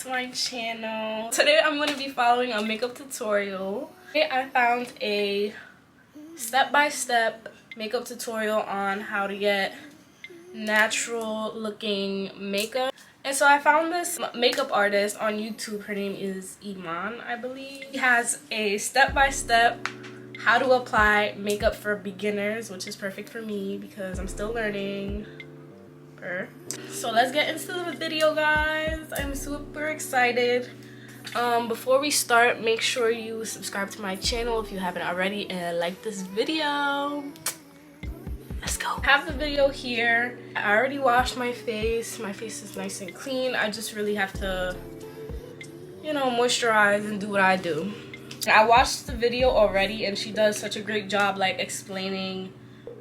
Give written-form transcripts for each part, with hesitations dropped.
to my channel. Today I'm going to be following a makeup tutorial. Today I found a step-by-step makeup tutorial on how to get natural looking makeup. And so I found this makeup artist on YouTube. Her name is Iman, I believe. She has a step-by-step how to apply makeup for beginners, which is perfect for me because I'm still learning. So let's get into the video, guys. I'm super excited. Before we start, make sure you subscribe to my channel if you haven't already and like this video. Let's go. I have the video here. I already washed my face. My face is nice and clean. I just really have to, you know, moisturize and do what I do. I watched the video already and she does such a great job like explaining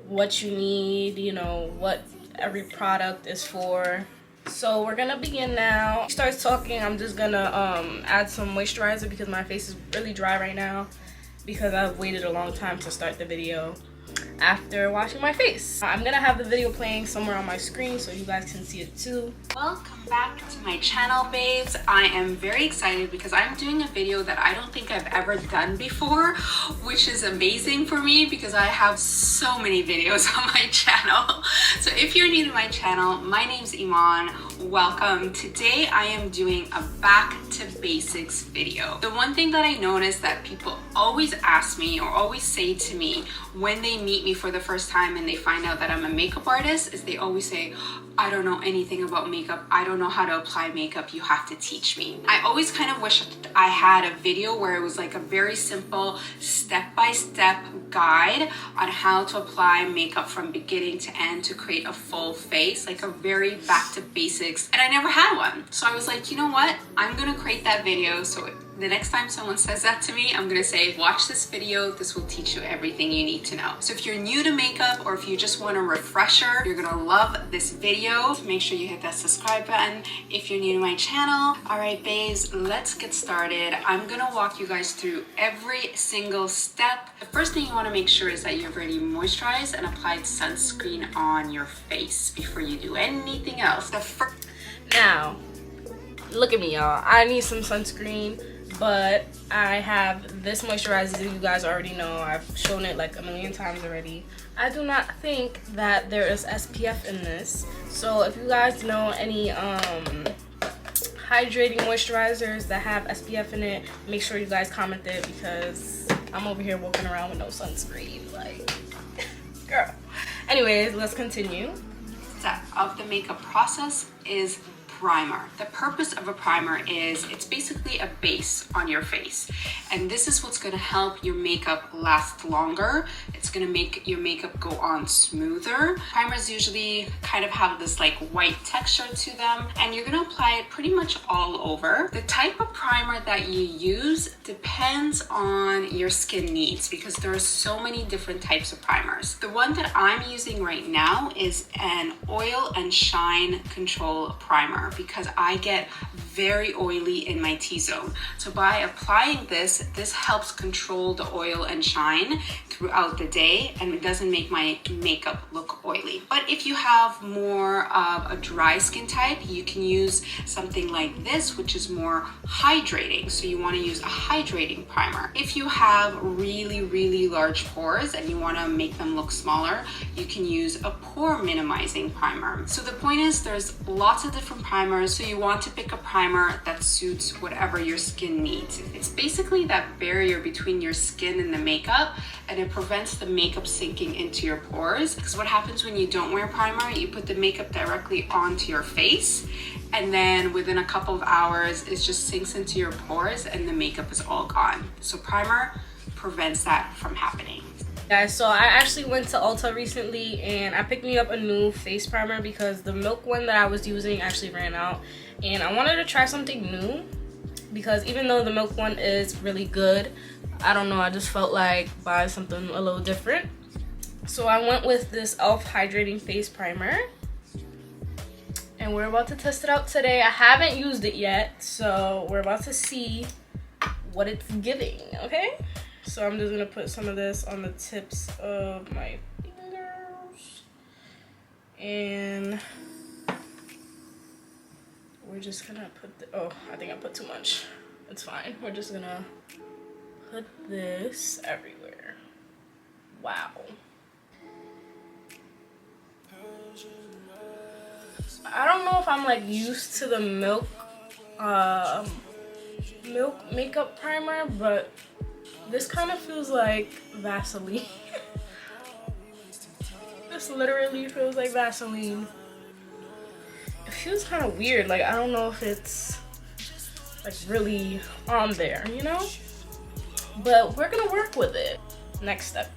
what you need, you know, what every product is for. So we're gonna begin now. She starts talking. I'm just gonna add some moisturizer because my face is really dry right now because I've waited a long time to start the video after washing my face. I'm gonna have the video playing somewhere on my screen so you guys can see it too. Welcome back to my channel, babes. I am very excited because I'm doing a video that I don't think I've ever done before, which is amazing for me because I have so many videos on my channel. So if you're new to my channel, my name's Iman. Welcome. Today I am doing a back to basics video. The one thing that I noticed that people always ask me or always say to me when they meet me for the first time and they find out that I'm a makeup artist is they always say, I don't know anything about makeup. I don't know how to apply makeup. You have to teach me. I always kind of wish I had a video where it was like a very simple step-by-step guide on how to apply makeup from beginning to end to create a full face, like a very back to basics. And I never had one. So I was like, you know what? I'm gonna create that video. So the next time someone says that to me, I'm gonna say, watch this video. This will teach you everything you need to know. So if you're new to makeup or if you just want a refresher, you're gonna love this video. Make sure you hit that subscribe button if you're new to my channel. All right, babes, let's get started. I'm gonna walk you guys through every single step. The first thing you wanna make sure is that you've already moisturized and applied sunscreen on your face before you do anything else. Now, look at me, y'all. I need some sunscreen. But I have this moisturizer that you guys already know. I've shown it like a million times already. I do not think that there is SPF in this. So if you guys know any hydrating moisturizers that have SPF in it, make sure you guys comment it because I'm over here walking around with no sunscreen. Like, girl. Anyways, let's continue. Step of the makeup process is primer. The purpose of a primer is it's basically a base on your face, and this is what's going to help your makeup last longer. It's going to make your makeup go on smoother. Primers usually kind of have this like white texture to them, and you're going to apply it pretty much all over. The type of primer that you use depends on your skin needs because there are so many different types of primers. The one that I'm using right now is an oil and shine control primer because I get very oily in my T-zone. So by applying this helps control the oil and shine throughout the day, and it doesn't make my makeup look oily. But if you have more of a dry skin type, you can use something like this, which is more hydrating. So you want to use a hydrating primer. If you have really, really large pores and you want to make them look smaller, you can use a pore minimizing primer. So the point is there's lots of different primers, so you want to pick a primer that suits whatever your skin needs. It's basically that barrier between your skin and the makeup, and it prevents the makeup sinking into your pores. Because what happens when you don't wear primer, you put the makeup directly onto your face, and then within a couple of hours it just sinks into your pores and the makeup is all gone. So primer prevents that from happening. Guys, so I actually went to Ulta recently and I picked me up a new face primer because the Milk one that I was using actually ran out, and I wanted to try something new because even though the Milk one is really good, I don't know, I just felt like buying something a little different. So I went with this e.l.f. hydrating face primer and we're about to test it out today. I haven't used it yet, so we're about to see what it's giving, okay? So I'm just gonna put some of this on the tips of my fingers, and we're we're just gonna put oh, I think I put too much. It's fine. We're just gonna put this everywhere. Wow. I don't know if I'm like used to the milk makeup primer, but this kind of feels like Vaseline. This literally feels like Vaseline. It feels kind of weird. Like, I don't know if it's like really on there, you know? But we're gonna work with it. Next step.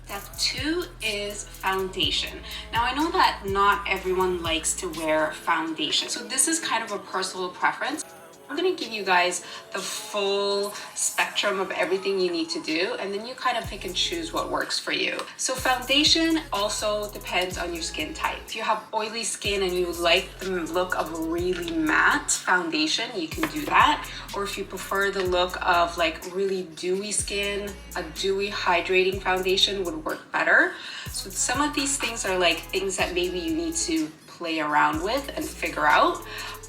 Step 2 is foundation. Now I know that not everyone likes to wear foundation, so this is kind of a personal preference. I'm gonna give you guys the full spectrum of everything you need to do, and then you kind of pick and choose what works for you. So foundation also depends on your skin type. If you have oily skin and you like the look of a really matte foundation, you can do that. Or if you prefer the look of like really dewy skin, a dewy hydrating foundation would work better. So some of these things are like things that maybe you need to play around with and figure out.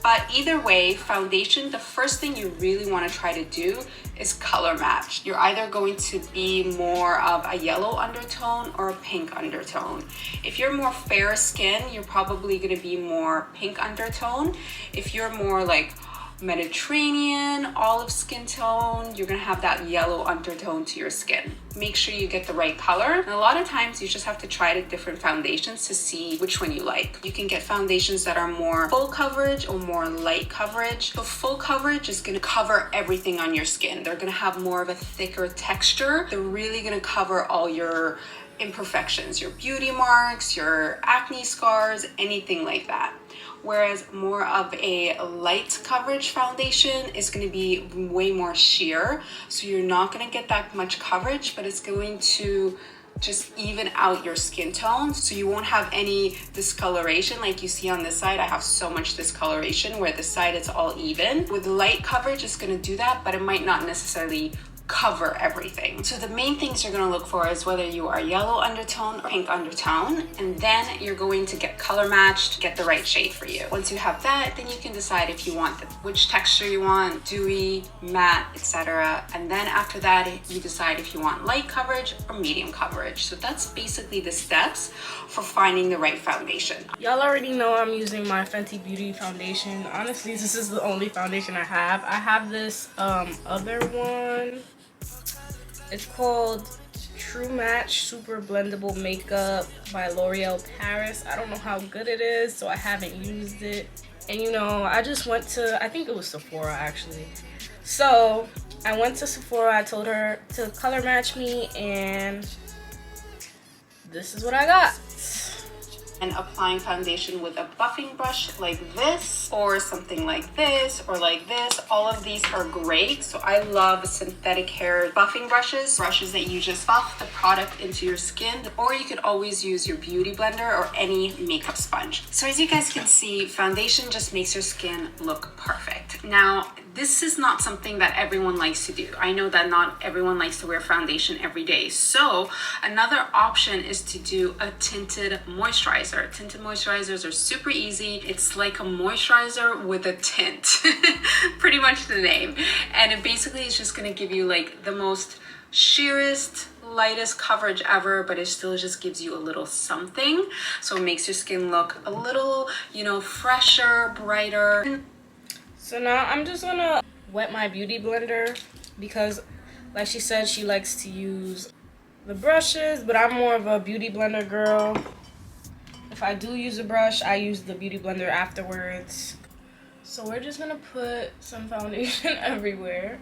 But either way, foundation, the first thing you really want to try to do is color match. You're either going to be more of a yellow undertone or a pink undertone. If you're more fair skin, you're probably going to be more pink undertone. If you're more like Mediterranean, olive skin tone, you're gonna have that yellow undertone to your skin. Make sure you get the right color. And a lot of times you just have to try the different foundations to see which one you like. You can get foundations that are more full coverage or more light coverage. So full coverage is gonna cover everything on your skin. They're gonna have more of a thicker texture. They're really gonna cover all your imperfections, your beauty marks, your acne scars, anything like that. Whereas more of a light coverage foundation is going to be way more sheer. So you're not going to get that much coverage, but it's going to just even out your skin tone. So you won't have any discoloration like you see on this side. I have so much discoloration where this side it's all even. With light coverage, it's going to do that, but it might not necessarily cover everything. So the main things you're going to look for is whether you are yellow undertone or pink undertone, and then you're going to get color matched, get the right shade for you. Once you have that, then you can decide if you want which texture you want, dewy, matte, etc. And then after that, you decide if you want light coverage or medium coverage. So that's basically the steps for finding the right foundation. Y'all already know I'm using my Fenty Beauty foundation. Honestly, this is the only foundation I have. I have this other one. It's called True Match Super Blendable Makeup by L'Oreal Paris. I don't know how good it is, so I haven't used it. And you know, I just went to, I think it was Sephora actually. So I went to Sephora, I told her to color match me, and this is what I got. And applying foundation with a buffing brush like this or something like this or like this. All of these are great. So I love synthetic hair buffing brushes that you just buff the product into your skin, or you could always use your beauty blender or any makeup sponge. So as you guys can see, foundation just makes your skin look perfect. Now, this is not something that everyone likes to do. I know that not everyone likes to wear foundation every day. So another option is to do a tinted moisturizer. Tinted moisturizers are super easy. It's like a moisturizer with a tint, pretty much the name. And it basically is just gonna give you like the most sheerest, lightest coverage ever, but it still just gives you a little something. So it makes your skin look a little, you know, fresher, brighter. So now I'm just gonna wet my beauty blender because like she said, she likes to use the brushes, but I'm more of a beauty blender girl. If I do use a brush, I use the beauty blender afterwards. So we're just gonna put some foundation everywhere.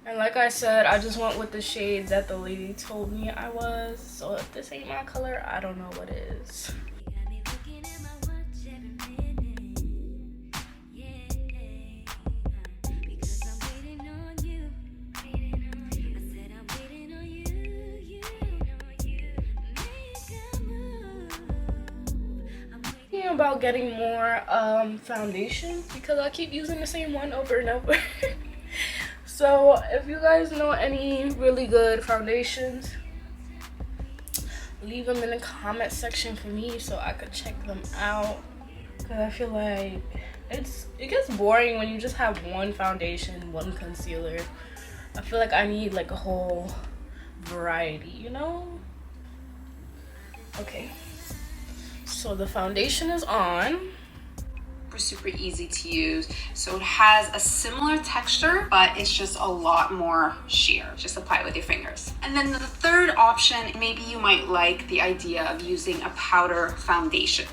And like I said, I just went with the shade that the lady told me I was. So if this ain't my color, I don't know what is. About getting more foundation because I keep using the same one over and over. So if you guys know any really good foundations, leave them in the comment section for me so I could check them out. because I feel like it gets boring when you just have one foundation, one concealer. I feel like I need like a whole variety, you know? Okay, so the foundation is on. Super easy to use. So it has a similar texture, but it's just a lot more sheer. Just apply it with your fingers. And then the third option, maybe you might like the idea of using a powder foundation.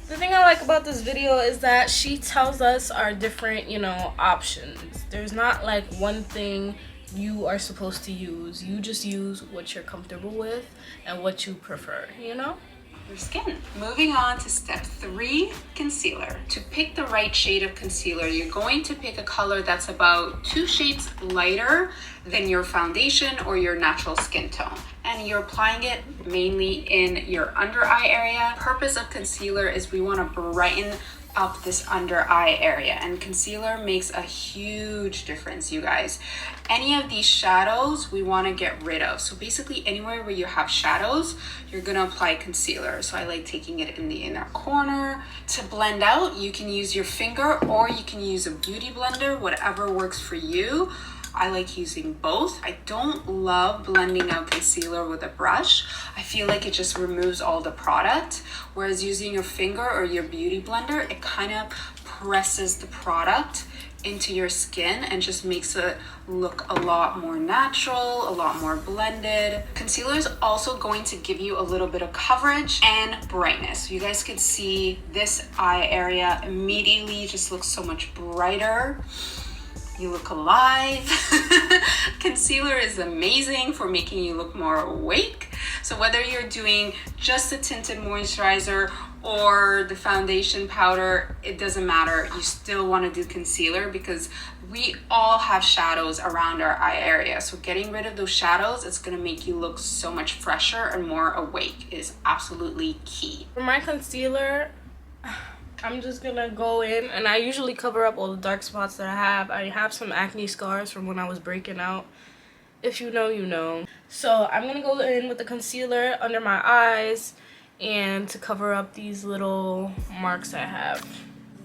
The thing I like about this video is that she tells us our different, you know, options. There's not like one thing you are supposed to use. You just use what you're comfortable with and what you prefer, you know? Your skin. Moving on to step 3, concealer. To pick the right shade of concealer, you're going to pick a color that's about 2 shades lighter than your foundation or your natural skin tone. And you're applying it mainly in your under eye area. Purpose of concealer is we want to brighten up this under eye area, and concealer makes a huge difference, you guys. Any of these shadows we want to get rid of. So basically anywhere where you have shadows, you're gonna apply concealer. So I like taking it in the inner corner. To blend out, you can use your finger or you can use a beauty blender, whatever works for you. I like using both. I don't love blending out concealer with a brush. I feel like it just removes all the product. Whereas using your finger or your beauty blender, it kind of presses the product into your skin and just makes it look a lot more natural, a lot more blended. Concealer is also going to give you a little bit of coverage and brightness. So you guys can see this eye area immediately just looks so much brighter. You look alive. Concealer is amazing for making you look more awake. So whether you're doing just a tinted moisturizer or the foundation powder, it doesn't matter. You still want to do concealer because we all have shadows around our eye area. So getting rid of those shadows, it's going to make you look so much fresher and more awake. It is absolutely key. For my concealer, I'm just gonna go in, and I usually cover up all the dark spots that I have. I have some acne scars from when I was breaking out. If you know, you know. So I'm gonna go in with the concealer under my eyes and to cover up these little marks I have.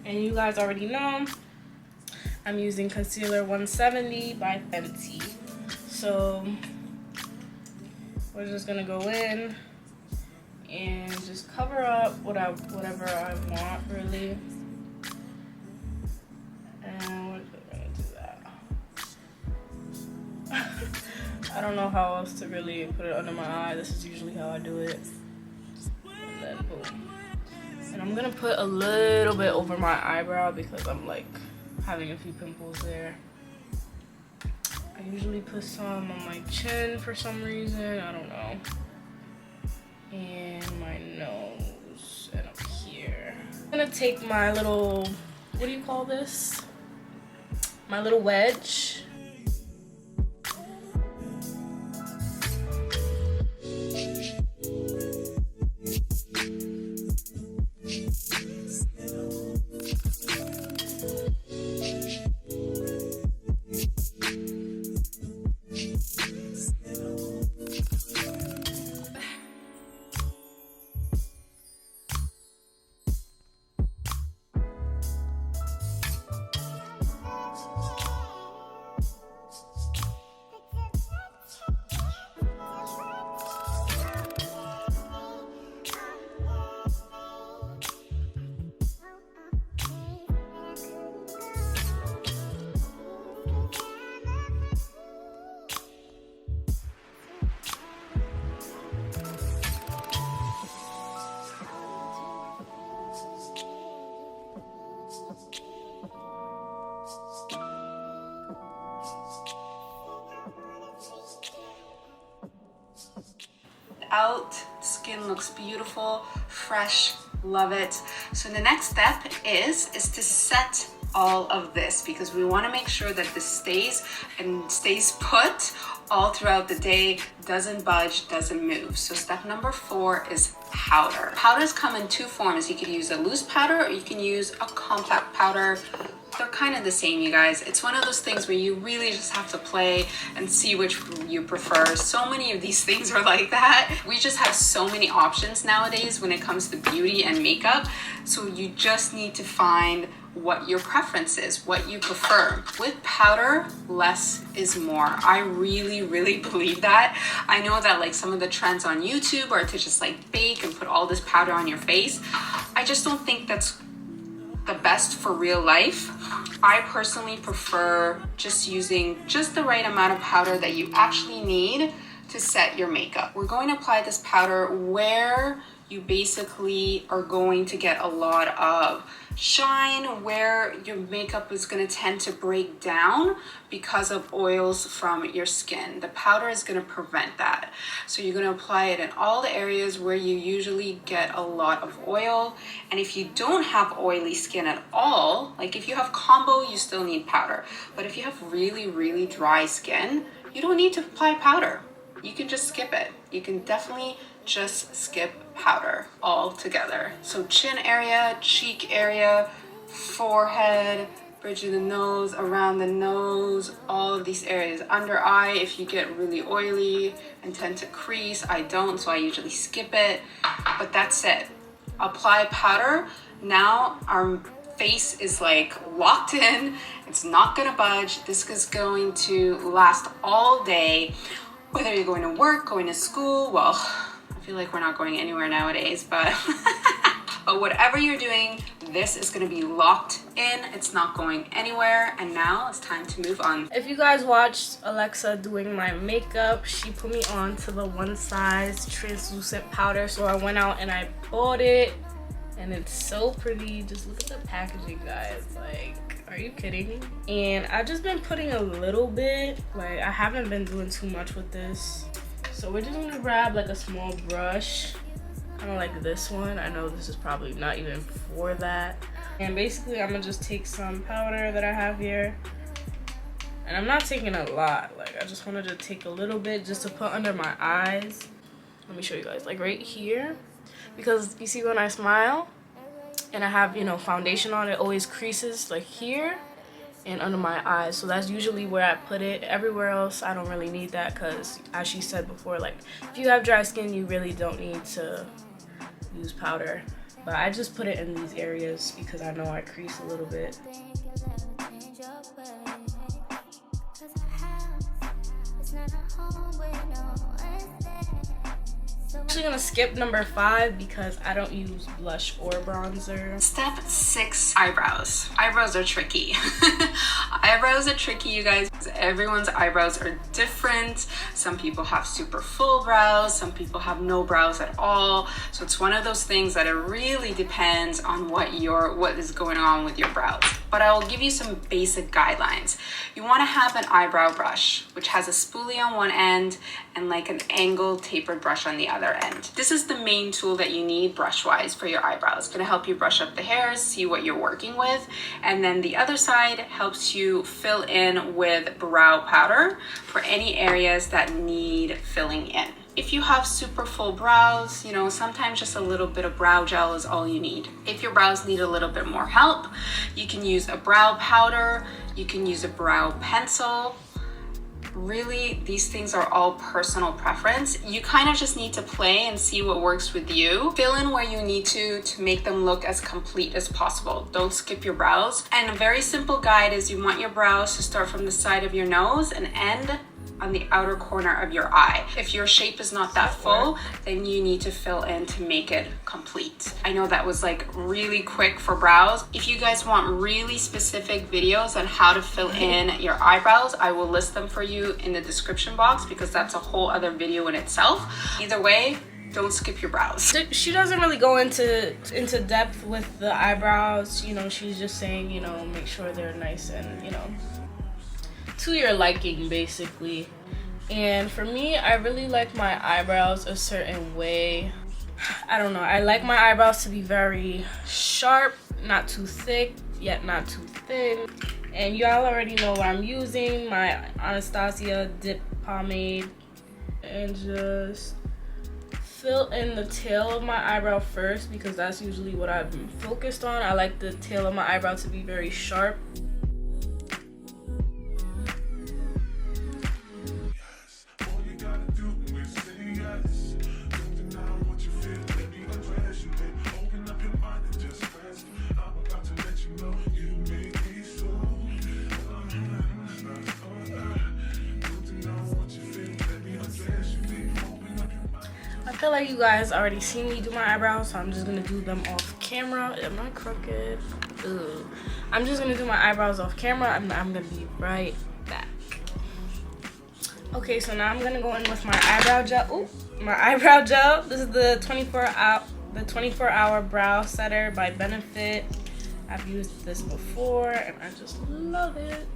And you guys already know I'm using concealer 170 by Fenty. So we're just gonna go in and just cover up whatever I want, really. And we're just gonna do that. I don't know how else to really put it under my eye. This is usually how I do it. And then boom. And I'm gonna put a little bit over my eyebrow because I'm like having a few pimples there. I usually put some on my chin for some reason, I don't know. And my nose and up here. I'm gonna take my little, what do you call this? My little wedge. Out, skin looks beautiful, fresh, love it. So the next step is to set all of this because we want to make sure that this stays put all throughout the day, doesn't budge, doesn't move. So step number 4 is powder. Powders come in 2 forms. You can use a loose powder or you can use a compact powder. They're kind of the same, you guys. It's one of those things where you really just have to play and see which you prefer. So many of these things are like that. We just have so many options nowadays when it comes to beauty and makeup. So you just need to find what your preference is, what you prefer. With powder, less is more. I really believe that. I know that like some of the trends on YouTube are to just like bake and put all this powder on your face. I just don't think that's the best for real life. I personally prefer just using just the right amount of powder that you actually need to set your makeup. We're going to apply this powder where you basically are going to get a lot of shine, where your makeup is going to tend to break down because of oils from your skin. The powder is going to prevent that. So you're going to apply it in all the areas where you usually get a lot of oil. And if you don't have oily skin at all, like if you have combo, you still need powder. But if you have really dry skin, you don't need to apply powder. You can just skip it. You can definitely just skip powder altogether. So chin area, cheek area, forehead, bridge of the nose, around the nose, all of these areas. Under eye, if you get really oily and tend to crease, I don't, so I usually skip it. But that's it. Apply powder. Now our face is like locked in. It's not gonna budge. This is going to last all day. Whether you're going to work, going to school, well, I feel like we're not going anywhere nowadays, but but whatever you're doing, this is going to be locked in. It's not going anywhere. And now it's time to move on. If you guys watched Alexa doing my makeup, she put me on to the one size translucent powder. So I went out and I bought it, and it's so pretty. Just look at the packaging, guys. Like, are you kidding? And I've just been putting a little bit. Like, I haven't been doing too much with this. So we're just gonna grab like a small brush, kind of like this one. I know this is probably not even for that. And basically I'm gonna just take some powder that I have here. And I'm not taking a lot. Like, I just wanted to take a little bit just to put under my eyes. Let me show you guys, like right here. Because you see when I smile and I have, you know, foundation on, it always creases like here and under my eyes. So that's usually where I put it. Everywhere else I don't really need that, because as she said before, like if you have dry skin, you really don't need to use powder. But I just put it in these areas because I know I crease a little bit. I'm actually gonna skip number 5 because I don't use blush or bronzer. Step 6, eyebrows. Eyebrows are tricky. Eyebrows are tricky, you guys. Everyone's eyebrows are different. Some people have super full brows, some people have no brows at all. So it's one of those things that it really depends on what is going on with your brows. But I will give you some basic guidelines. You want to have an eyebrow brush, which has a spoolie on one end and like an angled tapered brush on the other end. This is the main tool that you need brush-wise for your eyebrows. It's gonna help you brush up the hairs, see what you're working with. And then the other side helps you fill in with brow powder for any areas that need filling in. If you have super full brows, you know, sometimes just a little bit of brow gel is all you need. If your brows need a little bit more help, you can use a brow powder, you can use a brow pencil. Really, these things are all personal preference. You kind of just need to play and see what works with you. Fill in where you need to make them look as complete as possible. Don't skip your brows. And a very simple guide is you want your brows to start from the side of your nose and end on the outer corner of your eye. If your shape is not that full, then you need to fill in to make it complete. I know that was like really quick for brows. If you guys want really specific videos on how to fill in your eyebrows, I will list them for you in the description box, because that's a whole other video in itself. Either way, don't skip your brows. She doesn't really go into depth with the eyebrows. You know, she's just saying, you know, make sure they're nice and, you know, to your liking, basically. And for me, I really like my eyebrows a certain way. I don't know, I like my eyebrows to be very sharp, not too thick yet not too thin. And y'all already know what I'm using, my Anastasia dip pomade, and just fill in the tail of my eyebrow first because that's usually what I've been focused on. I like the tail of my eyebrow to be very sharp. I feel like you guys already seen me do my eyebrows, so I'm just gonna do them off camera. Am I crooked? Ugh. I'm just gonna do my eyebrows off camera and I'm gonna be right back. Okay, so now I'm gonna go in with my eyebrow gel. Ooh, my eyebrow gel. This is the 24-hour brow setter by Benefit. I've used this before and I just love it.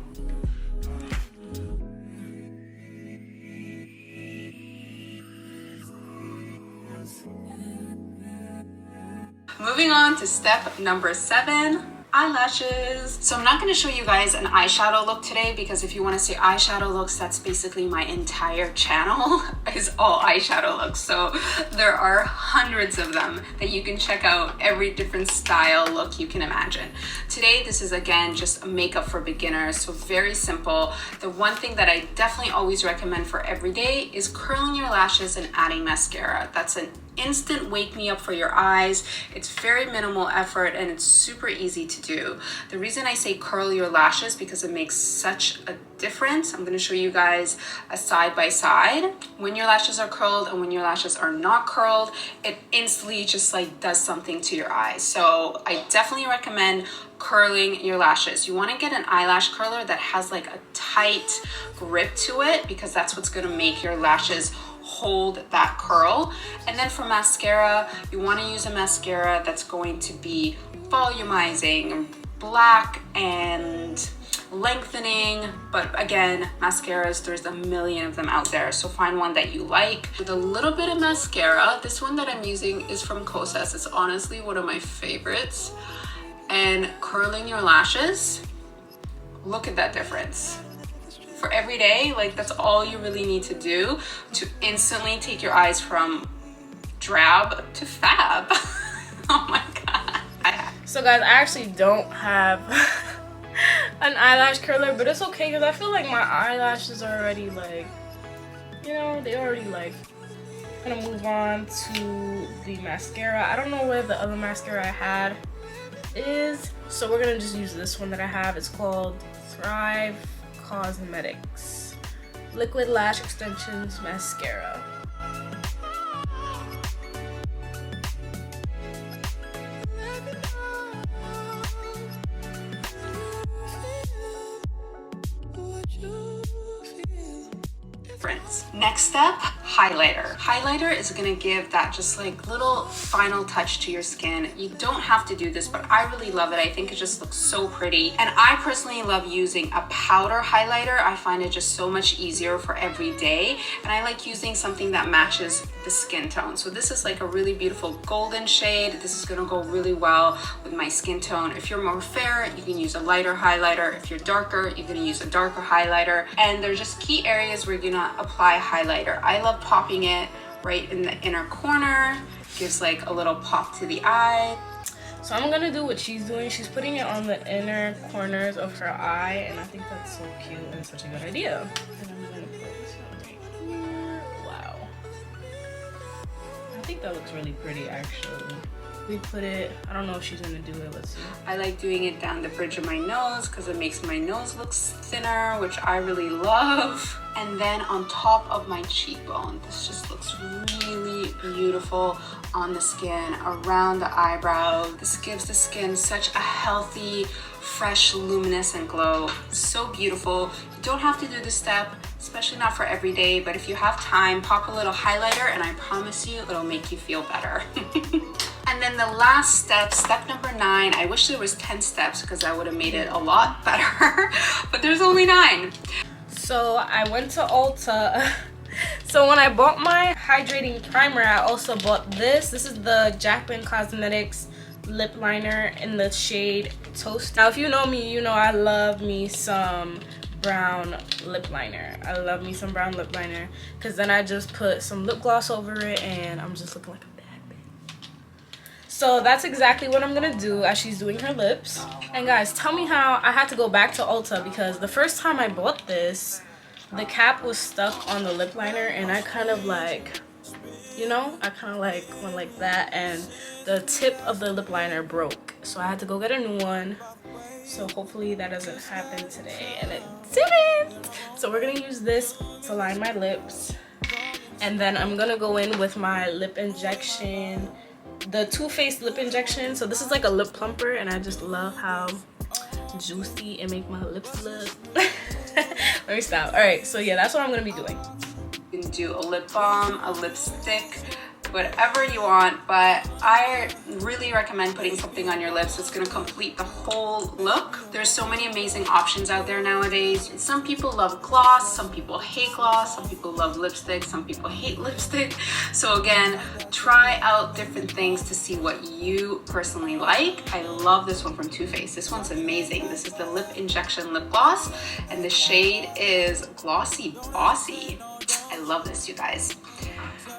Moving on to step number 7, eyelashes. So I'm not going to show you guys an eyeshadow look today because if you want to see eyeshadow looks, that's basically my entire channel is all eyeshadow looks. So there are hundreds of them that you can check out, every different style look you can imagine. Today, this is again just a makeup for beginners, so very simple. The one thing that I definitely always recommend for every day is curling your lashes and adding mascara. That's an instant wake me up for your eyes. It's very minimal effort and it's super easy to do. The reason I say curl your lashes because it makes such a difference. I'm going to show you guys a side by side. When your lashes are curled and when your lashes are not curled, it instantly just like does something to your eyes. So I definitely recommend curling your lashes. You want to get an eyelash curler that has like a tight grip to it because that's what's going to make your lashes hold that curl. And then for mascara, you want to use a mascara that's going to be volumizing, black and lengthening. But again, mascaras, there's a million of them out there, so find one that you like. With a little bit of mascara, this one that I'm using is from Kosas. It's honestly one of my favorites. And curling your lashes, look at that difference. For every day, like that's all you really need to do to instantly take your eyes from drab to fab. Oh my god. So guys, I actually don't have an eyelash curler, but it's okay because I feel like my eyelashes are already like, you know, they already like. I'm gonna move on to the mascara. I don't know where the other mascara I had is, so we're gonna just use this one that I have. It's called Thrive Cosmetics Liquid Lash Extensions Mascara. Next step, highlighter. Highlighter is gonna give that just like little final touch to your skin. You don't have to do this, but I really love it. I think it just looks so pretty. And I personally love using a powder highlighter. I find it just so much easier for every day. And I like using something that matches the skin tone. So this is like a really beautiful golden shade. This is gonna go really well with my skin tone. If you're more fair, you can use a lighter highlighter. If you're darker, you're gonna use a darker highlighter. And there's just key areas where you're gonna apply highlighter. I love popping it right in the inner corner. Gives like a little pop to the eye. So I'm gonna do what she's doing. She's putting it on the inner corners of her eye, and I think that's so cute and such a good idea. And I'm gonna put this one right here. Wow. I think that looks really pretty actually. We put it, I don't know if she's gonna do it, let's see. I like doing it down the bridge of my nose because it makes my nose look thinner, which I really love. And then on top of my cheekbone. This just looks really beautiful on the skin, around the eyebrow. This gives the skin such a healthy, fresh, luminescent glow. So beautiful. You don't have to do this step, especially not for every day, but if you have time, pop a little highlighter and I promise you it'll make you feel better. And then the last step, step number 9, I wish there was 10 steps because I would have made it a lot better, but there's only 9. So I went to Ulta. So when I bought my hydrating primer, I also bought this. This is the Jaclyn Cosmetics lip liner in the shade Toast. Now if you know me, you know I love me some brown lip liner. I love me some brown lip liner because then I just put some lip gloss over it and I'm just looking like a bad bitch. So that's exactly what I'm gonna do as she's doing her lips. And guys, tell me how I had to go back to Ulta because the first time I bought this, the cap was stuck on the lip liner and I kind of like, you know, I kind of like went like that and the tip of the lip liner broke. So I had to go get a new one. So hopefully that doesn't happen today, and it didn't. So we're gonna use this to line my lips. And then I'm gonna go in with my lip injection, the Too Faced lip injection. So this is like a lip plumper and I just love how juicy it makes my lips look. Let me stop. All right, so yeah, that's what I'm gonna be doing. You can do a lip balm, a lipstick, whatever you want, but I really recommend putting something on your lips that's going to complete the whole look. There's so many amazing options out there nowadays. Some people love gloss, some people hate gloss, some people love lipstick, some people hate lipstick. So again, try out different things to see what you personally like. I love this one from Too Faced. This one's amazing. This is the Lip Injection Lip Gloss and the shade is Glossy Bossy. I love this, you guys.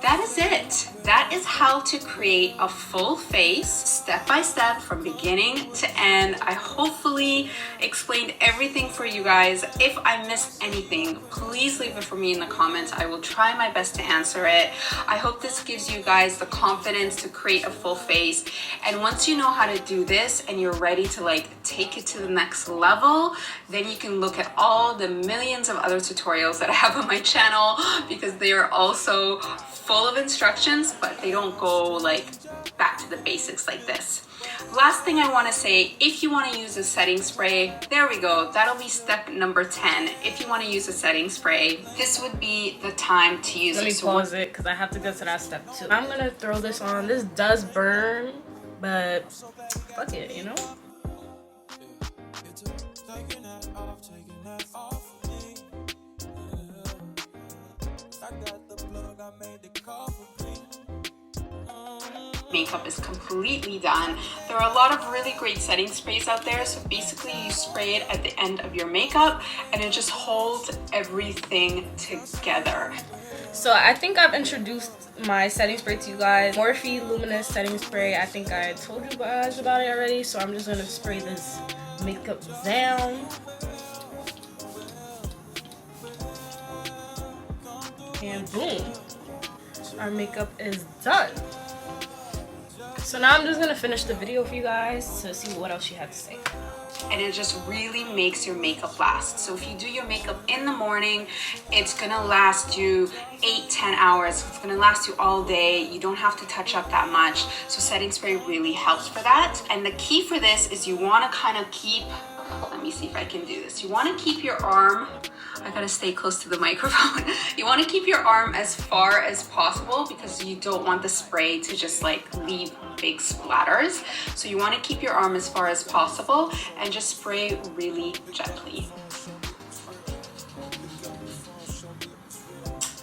That is it. That is how to create a full face step by step from beginning to end. I hopefully explained everything for you guys. If I missed anything, please leave it for me in the comments. I will try my best to answer it. I hope this gives you guys the confidence to create a full face. And once you know how to do this and you're ready to like take it to the next level, then you can look at all the millions of other tutorials that I have on my channel because they are also full of instructions, but they don't go like back to the basics like this. Last thing I want to say, if you want to use a setting spray, there we go. That'll be step number 10. If you want to use a setting spray, this would be the time to use it. Let me pause it because I have to go to that step too. I'm gonna throw this on. This does burn, but fuck it, you know? Makeup is completely done. There are a lot of really great setting sprays out there. So basically you spray it at the end of your makeup and it just holds everything together. So I think I've introduced my setting spray to you guys. Morphe Luminous setting spray. I think I told you guys about it already. So I'm just gonna spray this makeup down. And boom, our makeup is done. So now I'm just gonna finish the video for you guys to see what else she had to say. And it just really makes your makeup last. So if you do your makeup in the morning, it's gonna last you 8-10 hours. It's gonna last you all day. You don't have to touch up that much. So setting spray really helps for that. And the key for this is you wanna kind of keep, let me see if I can do this. You wanna keep your arm, I gotta stay close to the microphone. You wanna keep your arm as far as possible because you don't want the spray to just like leave big splatters. So you wanna keep your arm as far as possible and just spray really gently.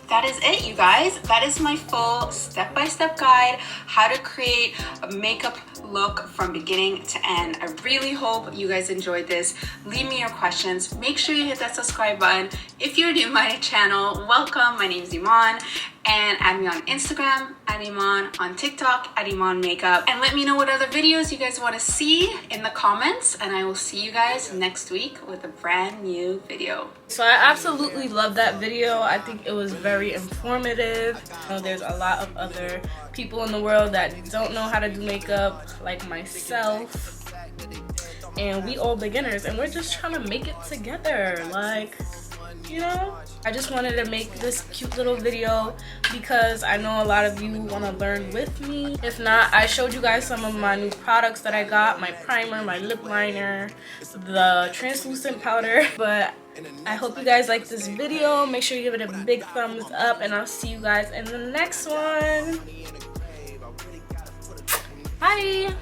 That is it, you guys. That is my full step-by-step guide, how to create a makeup look from beginning to end. I really hope you guys enjoyed this. Leave me your questions. Make sure you hit that subscribe button. If you're new to my channel, welcome. My name is Iman. And add me on Instagram, add Iman on TikTok, add Iman Makeup. And let me know what other videos you guys want to see in the comments. And I will see you guys next week with a brand new video. So I absolutely love that video. I think it was very informative. You know, there's a lot of other people in the world that don't know how to do makeup like myself. And we all beginners and we're just trying to make it together. Like, you know, I just wanted to make this cute little video because I know a lot of you want to learn with me. If not, I showed you guys some of my new products that I got, my primer, my lip liner, the translucent powder. But I hope you guys like this video. Make sure you give it a big thumbs up and I'll see you guys in the next one. Bye.